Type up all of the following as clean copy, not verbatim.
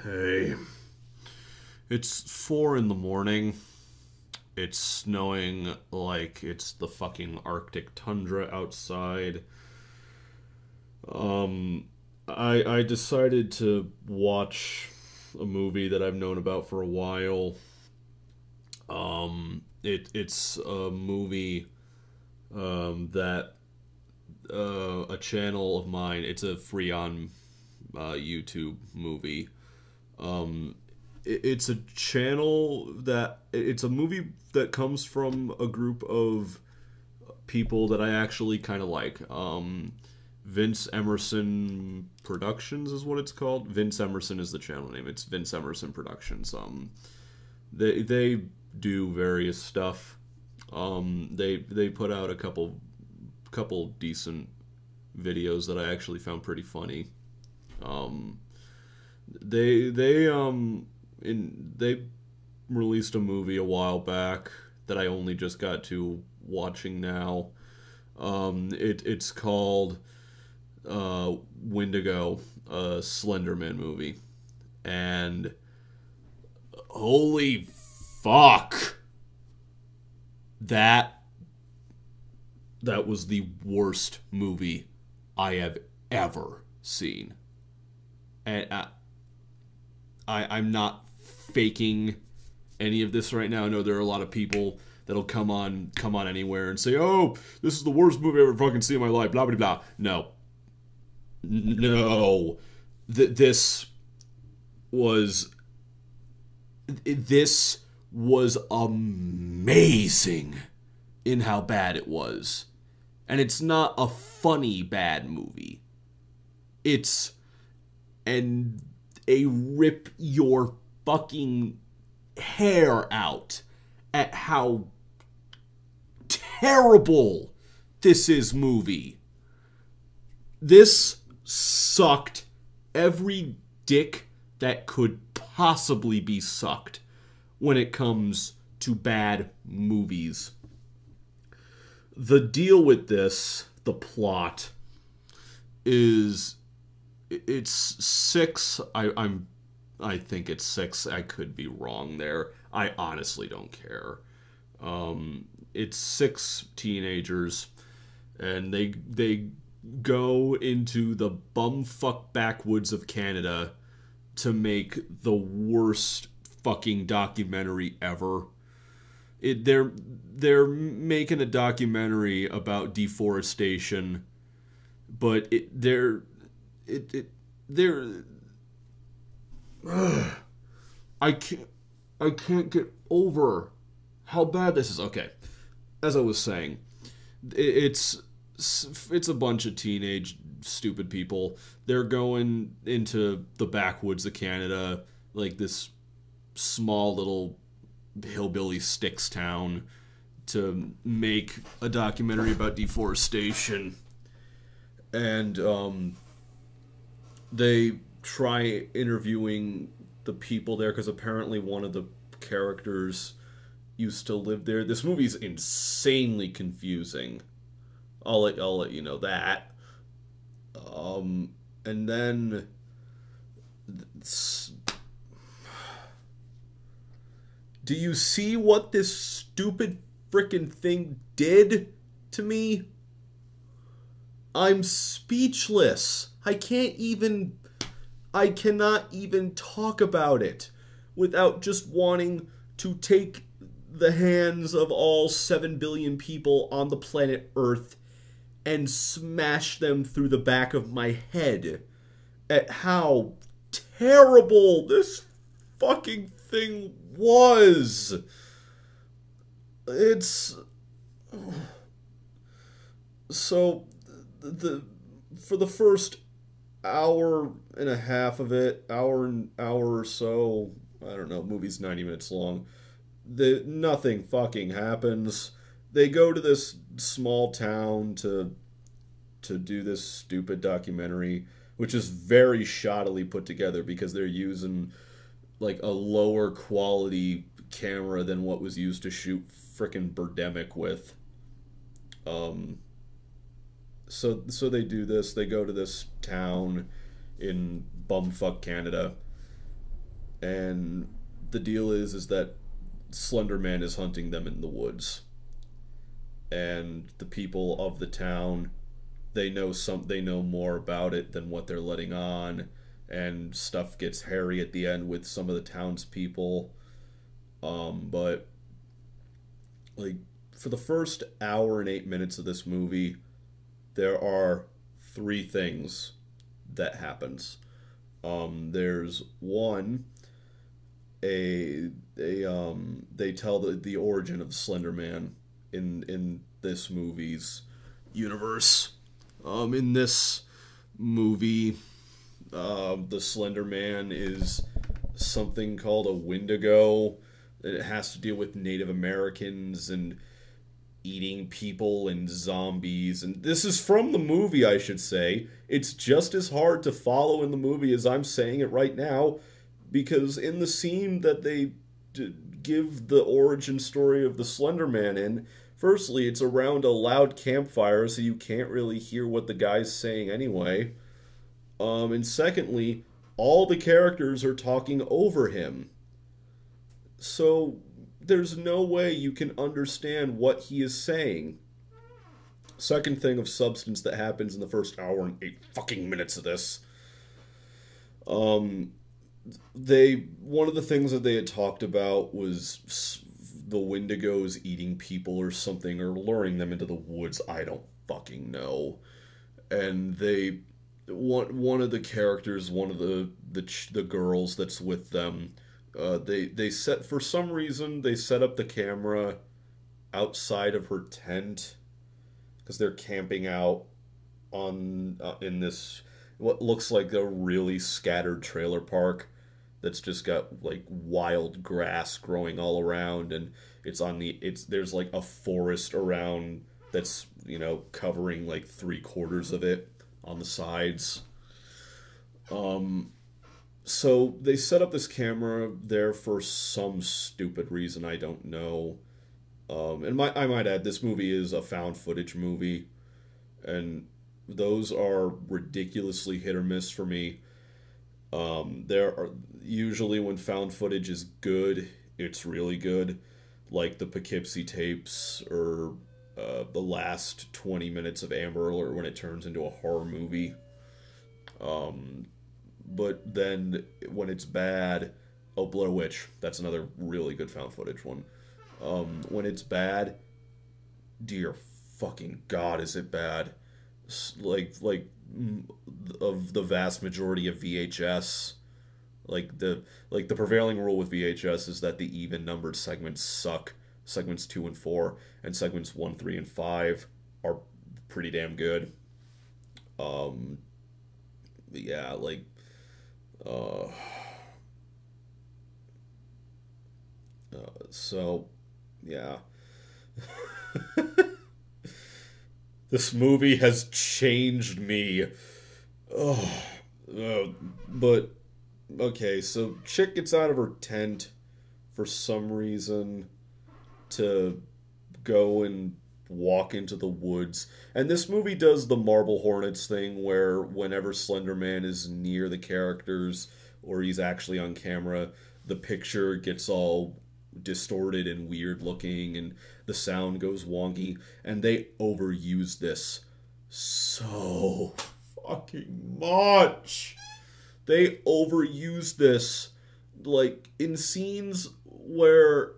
Hey, it's 4 in the morning. It's snowing like it's the fucking Arctic tundra outside. I decided to watch a movie that I've known about for a while. It's a movie that a channel of mine. It's a free on YouTube movie. Um, it's a channel that it's a movie that comes from a group of people that I actually kind of like. Vince Emerson Productions is what it's called. Vince Emerson is the channel name. It's Vince Emerson Productions. They do various stuff. They put out a couple decent videos that I actually found pretty funny. Um, they released a movie a while back that I only just got to watching now. It's called Windigo, a Slenderman movie, and holy fuck, that that was the worst movie I have ever seen. And I'm not faking any of this right now. I know there are a lot of people that'll come on anywhere and say, "Oh, this is the worst movie I've ever fucking seen in my life." Blah blah blah. No, no. This was this was amazing in how bad it was, and it's not a funny bad movie. It's and a rip your fucking hair out at how terrible this is movie. This sucked every dick that could possibly be sucked when it comes to bad movies. The deal with this, the plot, is it's six. I think it's six. I could be wrong there. I honestly don't care. It's six teenagers, and they go into the bumfuck backwoods of Canada to make the worst fucking documentary ever. They're making a documentary about deforestation, but they're I can't get over how bad this is. Okay, as I was saying, it's a bunch of teenage stupid people. They're going into the backwoods of Canada, like this small little hillbilly sticks town, to make a documentary about deforestation. And they try interviewing the people there because apparently one of the characters used to live there. This movie's insanely confusing. I'll let you know that. And then do you see what this stupid frickin' thing did to me? I'm speechless. I cannot even talk about it without just wanting to take the hands of all 7 billion people on the planet Earth and smash them through the back of my head at how terrible this fucking thing was. It's so for the first hour and a half of it, hour or so, I don't know, movie's 90 minutes long. Nothing fucking happens. They go to this small town to do this stupid documentary, which is very shoddily put together because they're using like a lower quality camera than what was used to shoot frickin' Birdemic with. So they do this. They go to this town in bumfuck Canada, and the deal is that Slender Man is hunting them in the woods, and the people of the town, they know more about it than what they're letting on, and stuff gets hairy at the end with some of the townspeople. But like for the first hour and 8 minutes of this movie, there are three things that happens. There's one, they tell the origin of the Slender Man in this movie's universe. In this movie, the Slender Man is something called a Windigo. It has to deal with Native Americans and eating people and zombies. And this is from the movie, I should say. It's just as hard to follow in the movie as I'm saying it right now, because in the scene that they give the origin story of the Slender Man in, firstly, it's around a loud campfire, so you can't really hear what the guy's saying anyway. And secondly, all the characters are talking over him. So there's no way you can understand what he is saying. Second thing of substance that happens in the first hour and 8 fucking minutes of this. One of the things that they had talked about was the Wendigos eating people or something, or luring them into the woods. I don't fucking know. And one of the characters, one of the girls that's with them, for some reason they set up the camera outside of her tent because they're camping out in this what looks like a really scattered trailer park that's just got like wild grass growing all around, and there's like a forest around that's, covering like 3/4 of it on the sides. So they set up this camera there for some stupid reason, I don't know. I might add, this movie is a found footage movie, and those are ridiculously hit or miss for me. There are usually, when found footage is good, it's really good, like the Poughkeepsie tapes or the last 20 minutes of Amber Alert when it turns into a horror movie. But then when it's bad, Blair Witch, that's another really good found footage one. When it's bad, dear fucking God, is it bad? Like of the vast majority of VHS, the prevailing rule with VHS is that the even numbered segments suck. Segments 2 and 4, and segments 1, 3, and 5 are pretty damn good. Yeah, so yeah. This movie has changed me. But okay, so chick gets out of her tent for some reason to go and walk into the woods. And this movie does the Marble Hornets thing where whenever Slender Man is near the characters or he's actually on camera, the picture gets all distorted and weird looking and the sound goes wonky, and they overuse this so fucking much. They overuse this in scenes where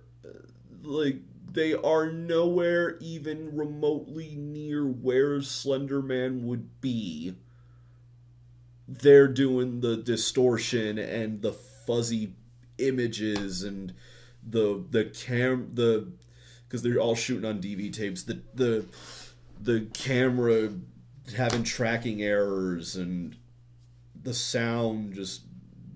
they are nowhere even remotely near where Slender Man would be. They're doing the distortion and the fuzzy images and because they're all shooting on DV tapes, the camera having tracking errors and the sound just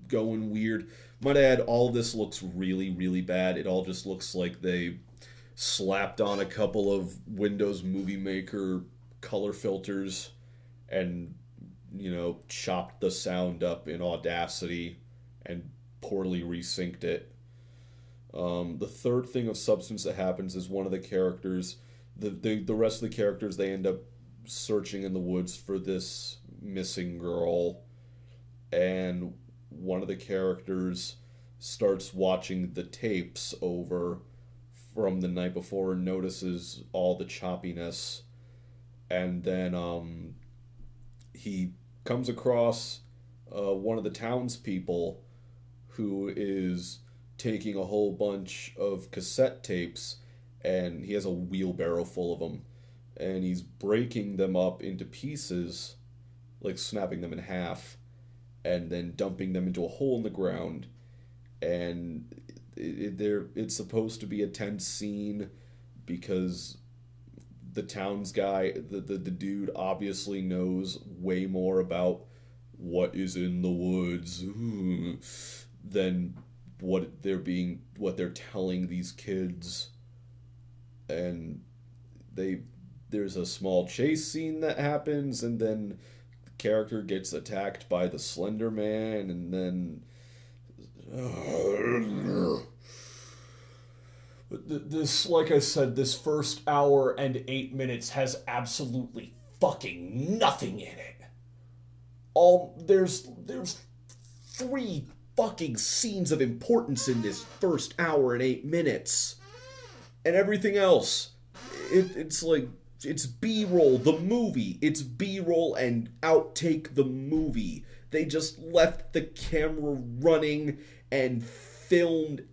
going weird. Might add, all of this looks really, really bad. It all just looks like they slapped on a couple of Windows Movie Maker color filters and, chopped the sound up in Audacity and poorly resynced it. The third thing of substance that happens is one of the characters, the rest of the characters, they end up searching in the woods for this missing girl, and one of the characters starts watching the tapes over from the night before and notices all the choppiness. And then he comes across one of the townspeople who is taking a whole bunch of cassette tapes, and he has a wheelbarrow full of them, and he's breaking them up into pieces, like snapping them in half, and then dumping them into a hole in the ground. And it's supposed to be a tense scene because the towns guy, the dude obviously knows way more about what is in the woods than what they're telling these kids. And there's a small chase scene that happens, and then the character gets attacked by the Slender Man, and then this, like I said, this first hour and 8 minutes has absolutely fucking nothing in it. There's 3 fucking scenes of importance in this first hour and 8 minutes. And everything else, it's like, it's B-roll, the movie. It's B-roll and outtake the movie. They just left the camera running and filmed.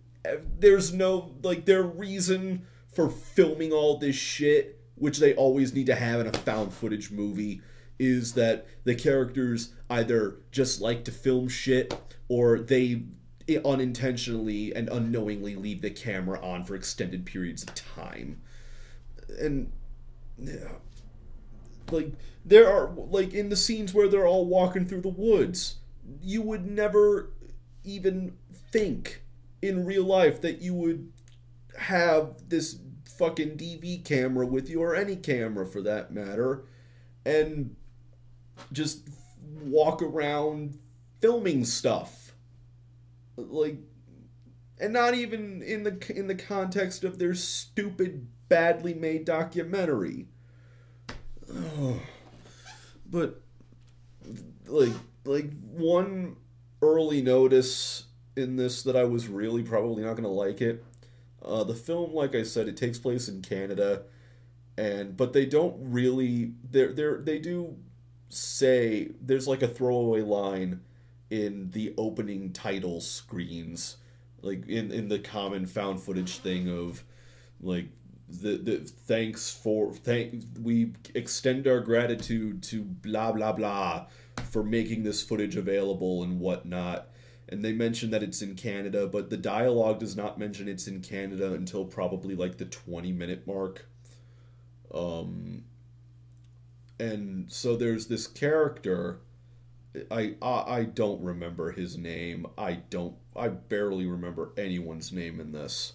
There's no, like, their reason for filming all this shit, which they always need to have in a found footage movie, is that the characters either just like to film shit, or they unintentionally and unknowingly leave the camera on for extended periods of time. And yeah, like, there are, like, in the scenes where they're all walking through the woods, you would never even think in real life that you would have this fucking DV camera with you, or any camera for that matter, and just walk around filming stuff. Like, and not even in the context of their stupid, badly made documentary. But like one early notice in this that I was really probably not gonna like it. The film, like I said, it takes place in Canada, but they don't really, they do say, there's like a throwaway line in the opening title screens, like in the common found footage thing of, like, we extend our gratitude to blah blah blah for making this footage available and whatnot. And they mention that it's in Canada, but the dialogue does not mention it's in Canada until probably like the 20-minute mark. And so there's this character, I don't remember his name. I barely remember anyone's name in this.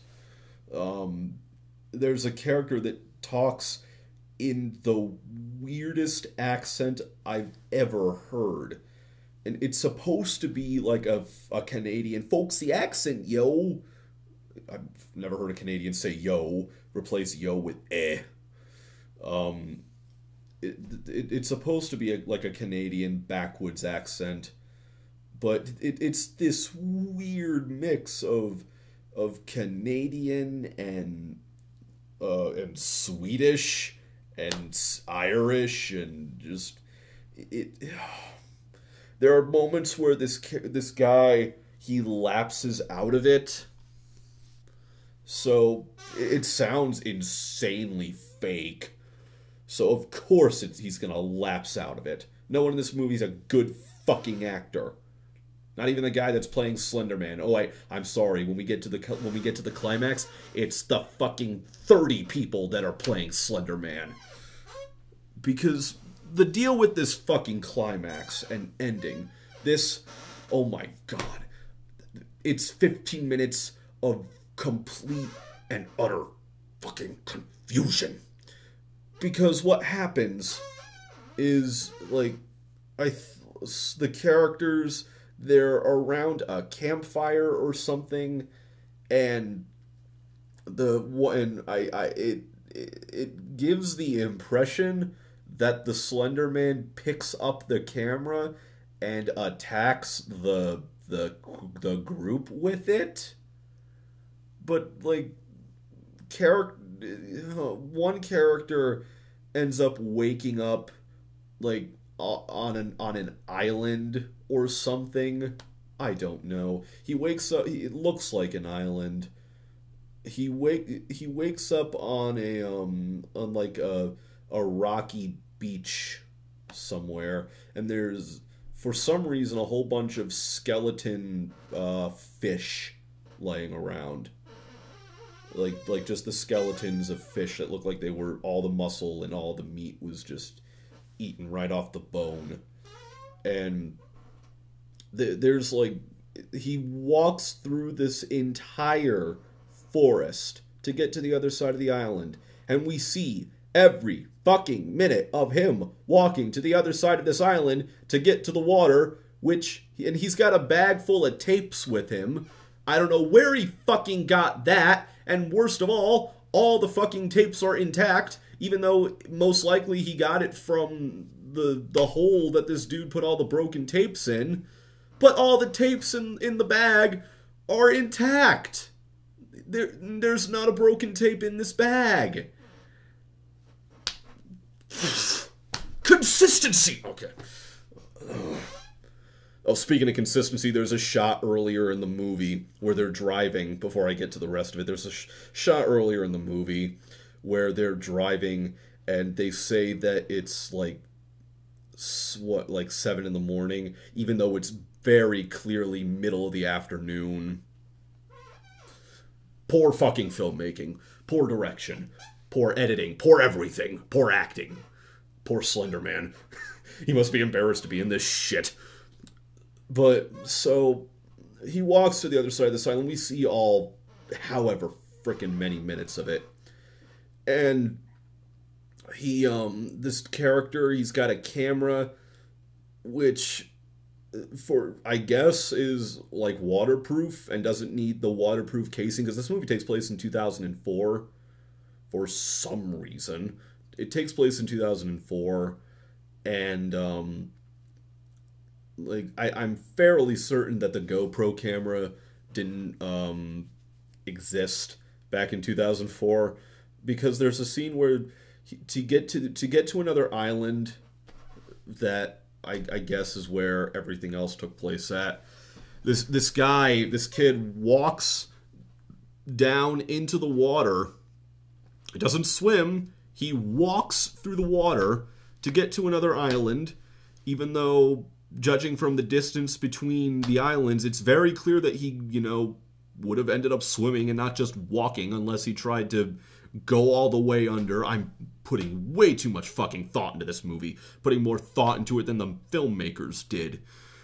There's a character that talks in the weirdest accent I've ever heard. And it's supposed to be like a Canadian folksy accent, yo. I've never heard a Canadian say yo. Replace yo with eh. It's supposed to be like a Canadian backwoods accent, but it's this weird mix of Canadian and Swedish and Irish, and just there are moments where this guy, he lapses out of it, so it sounds insanely fake. So of course he's gonna lapse out of it. No one in this movie is a good fucking actor. Not even the guy that's playing Slender Man. Oh, I'm sorry. When we get to the climax, it's the fucking 30 people that are playing Slender Man. Because the deal with this fucking climax and ending, oh my god, it's 15 minutes of complete and utter fucking confusion. Because what happens is, like, the characters, they're around a campfire or something, and it gives the impression that the Slender Man picks up the camera and attacks the the group with it. But like, character one character ends up waking up like on an island or something. I don't know. He wakes up. It looks like an island. He wakes up on on like a rocky beach somewhere, and there's for some reason a whole bunch of skeleton fish laying around. Like just the skeletons of fish that look like they were all the muscle and all the meat was just eaten right off the bone. And there's like he walks through this entire forest to get to the other side of the island, and we see every fucking minute of him walking to the other side of this island to get to the water, and he's got a bag full of tapes with him. I don't know where he fucking got that, and worst of all the fucking tapes are intact, even though most likely he got it from the hole that this dude put all the broken tapes in. But all the tapes in the bag are intact. There's not a broken tape in this bag. Consistency! Okay. Oh, speaking of consistency, there's a shot earlier in the movie where they're driving, before I get to the rest of it, there's a shot earlier in the movie where they're driving and they say that it's like 7 in the morning, even though it's very clearly middle of the afternoon. Poor fucking filmmaking. Poor direction. Poor editing. Poor everything. Poor acting. Poor Slender Man. He must be embarrassed to be in this shit. But, so, he walks to the other side of this island. We see all, however frickin' many minutes of it. And he, this character, he's got a camera, which, I guess, is, like, waterproof and doesn't need the waterproof casing, because this movie takes place in 2004, for some reason. It takes place in 2004, and, like, I'm fairly certain that the GoPro camera didn't, exist back in 2004, because there's a scene where to get to another island that I guess is where everything else took place at. This kid walks down into the water. He doesn't swim. He walks through the water to get to another island, even though, judging from the distance between the islands, it's very clear that he, would have ended up swimming and not just walking unless he tried to go all the way under. I'm putting way too much fucking thought into this movie, putting more thought into it than the filmmakers did.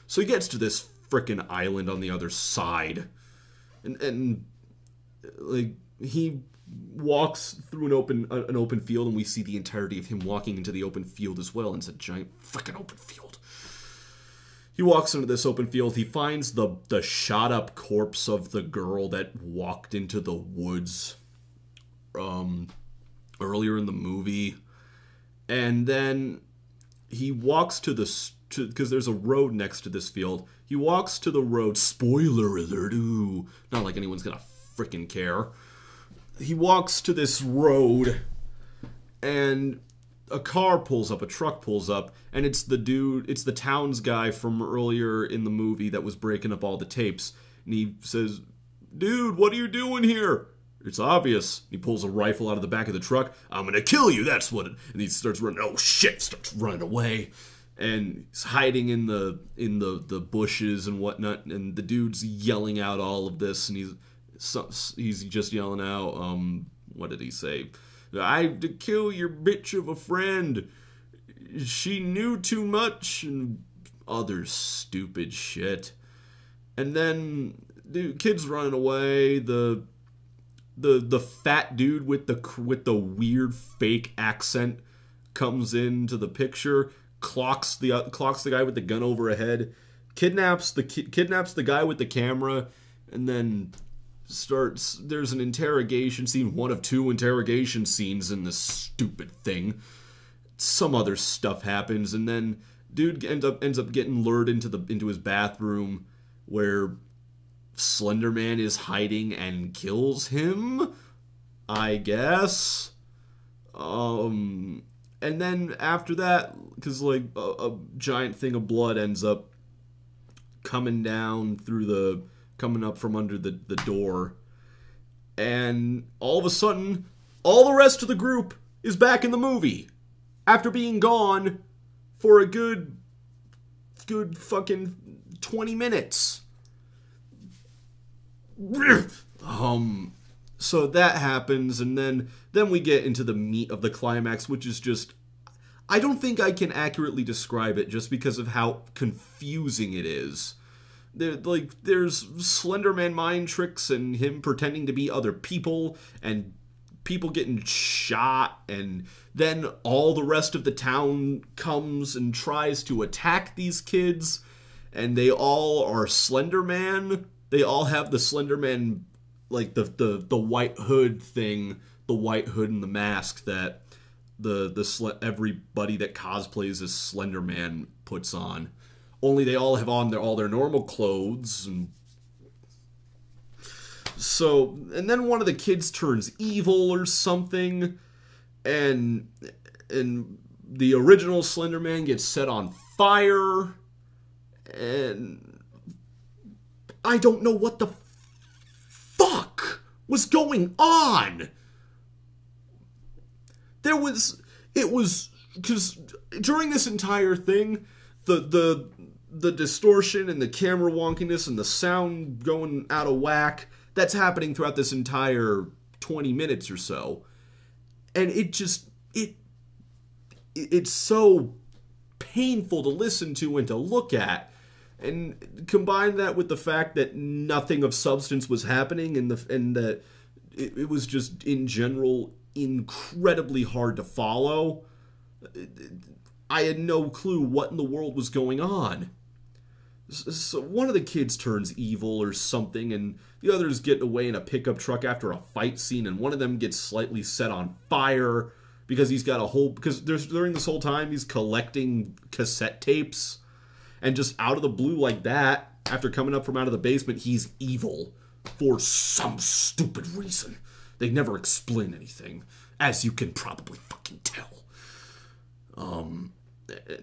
So he gets to this frickin' island on the other side, and like he walks through an open field, and we see the entirety of him walking into the open field as well, and it's a giant frickin' open field. He walks into this open field. He finds the shot up corpse of the girl that walked into the woods earlier in the movie, and then he walks because there's a road next to this field. He walks to the road. Spoiler alert! Ooh, not like anyone's gonna frickin' care. He walks to this road, and a car pulls up, a truck pulls up, and it's the Towns guy from earlier in the movie that was breaking up all the tapes. And he says, "Dude, what are you doing here?" It's obvious. He pulls a rifle out of the back of the truck. "I'm gonna kill you, that's what it..." And he starts running. Oh shit, starts running away. And he's hiding in the bushes and whatnot, and the dude's yelling out all of this, and he's just yelling out, what did he say? "I have to kill your bitch of a friend. She knew too much," and other stupid shit. And then the kid's running away. The fat dude with the weird fake accent comes into the picture, clocks the guy with the gun over a head, kidnaps the guy with the camera, and then there's an interrogation scene, one of two interrogation scenes in this stupid thing. Some other stuff happens, and then dude ends up getting lured into his bathroom where Slender Man is hiding and kills him, I guess. And then after that, because like a giant thing of blood ends up coming up from under the door, and all of a sudden, all the rest of the group is back in the movie after being gone for a good fucking 20 minutes. So that happens, and then we get into the meat of the climax, which is just, I don't think I can accurately describe it just because of how confusing it is. There's Slender Man mind tricks and him pretending to be other people, and people getting shot, and then all the rest of the town comes and tries to attack these kids, and they all are Slender Man. They all have the Slender Man, like the white hood thing, the white hood and the mask that everybody that cosplays as Slender Man puts on. Only they all have on all their normal clothes, and then one of the kids turns evil or something, and the original Slender Man gets set on fire, and I don't know what the fuck was going on. Because during this entire thing, the distortion and the camera wonkiness and the sound going out of whack, that's happening throughout this entire 20 minutes or so. And it's so painful to listen to and to look at. And combine that with the fact that nothing of substance was happening, and that it was just, in general, incredibly hard to follow. I had no clue what in the world was going on. So one of the kids turns evil or something, and the others get away in a pickup truck after a fight scene, and one of them gets slightly set on fire because during this whole time he's collecting cassette tapes. And just out of the blue like that, after coming up from out of the basement, he's evil for some stupid reason. They never explain anything, as you can probably fucking tell.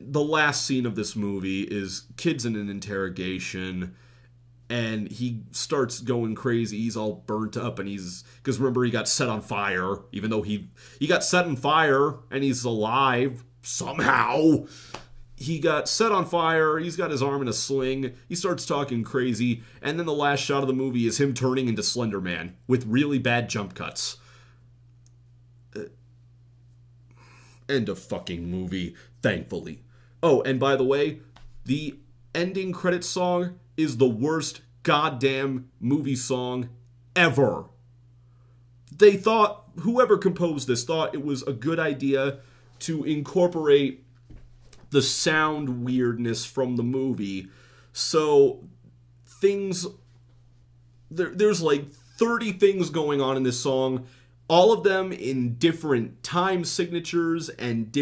The last scene of this movie is kids in an interrogation, and he starts going crazy. He's all burnt up, and because remember, he got set on fire, even though he got set on fire, and he's alive somehow. He got set on fire, he's got his arm in a sling, he starts talking crazy, and then the last shot of the movie is him turning into Slender Man with really bad jump cuts. End of fucking movie, thankfully. Oh, and by the way, the ending credits song is the worst goddamn movie song ever. Whoever composed this thought it was a good idea to incorporate the sound weirdness from the movie. So there's like 30 things going on in this song, all of them in different time signatures and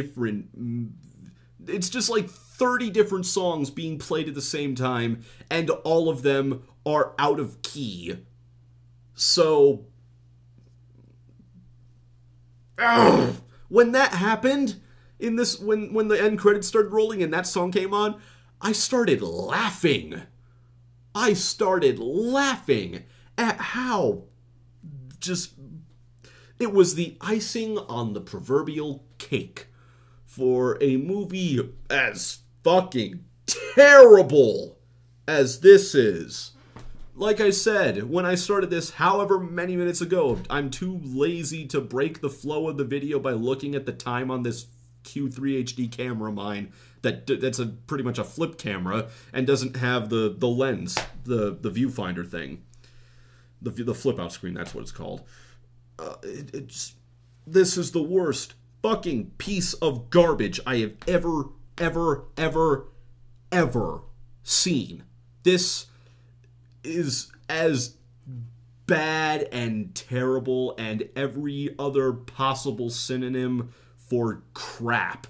it's just like 30 different songs being played at the same time, and all of them are out of key. So when that happened, when the end credits started rolling and that song came on, I started laughing. At how it was the icing on the proverbial cake for a movie as fucking terrible as this is. Like I said, when I started this however many minutes ago, I'm too lazy to break the flow of the video by looking at the time on this Q3 HD camera of mine that's pretty much a flip camera and doesn't have the lens, the viewfinder thing. The flip out screen, that's what it's called. This is the worst fucking piece of garbage I have ever seen. This is as bad and terrible and every other possible synonym for crap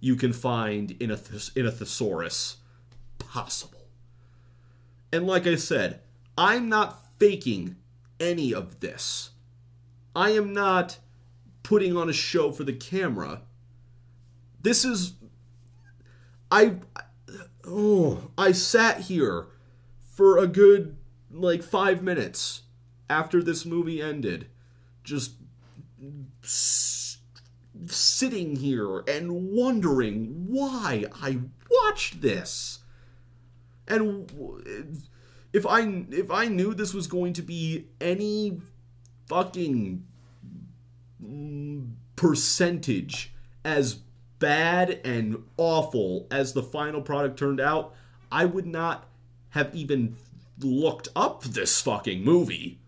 you can find in a thesaurus possible. And like I said, I'm not faking any of this. I am not putting on a show for the camera. This is... I sat here for a good, 5 minutes after this movie ended. Just sitting here and wondering why I watched this. And if I knew this was going to be any fucking percentage as bad and awful as the final product turned out, I would not have even looked up this fucking movie.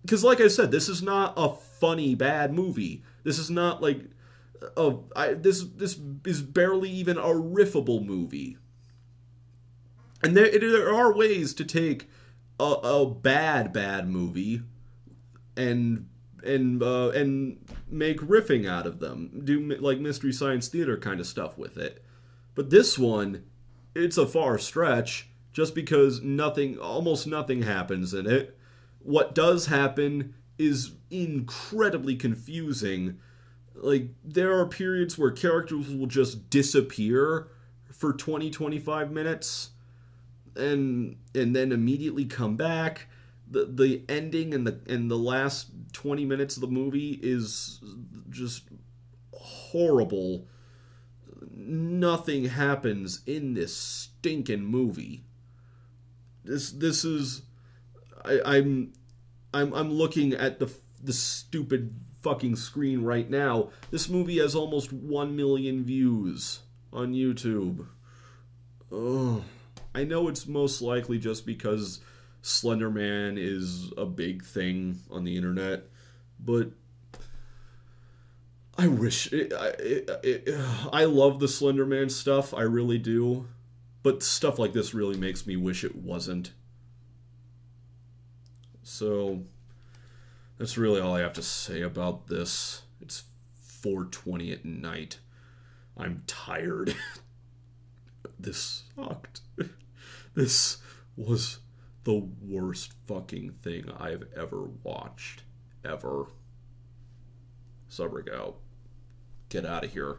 Because like I said, this is not a funny bad movie. This is not this is barely even a riffable movie. And there are ways to take a bad movie and make riffing out of them. Do Mystery Science Theater kind of stuff with it. But this one, it's a far stretch just because almost nothing happens in it. What does happen is incredibly confusing. There are periods where characters will just disappear for 20-25 minutes and then immediately come back. The ending and the last 20 minutes of the movie is just horrible. Nothing happens in this stinking movie. This is I'm looking at the stupid fucking screen right now. This movie has almost 1 million views on YouTube. Oh, I know it's most likely just because Slender Man is a big thing on the internet, but I wish I love the Slender Man stuff, I really do, but stuff like this really makes me wish it wasn't. So that's really all I have to say about this. It's 4:20 at night. I'm tired. This sucked. This was the worst fucking thing I've ever watched. Ever. Subric out. Get out of here.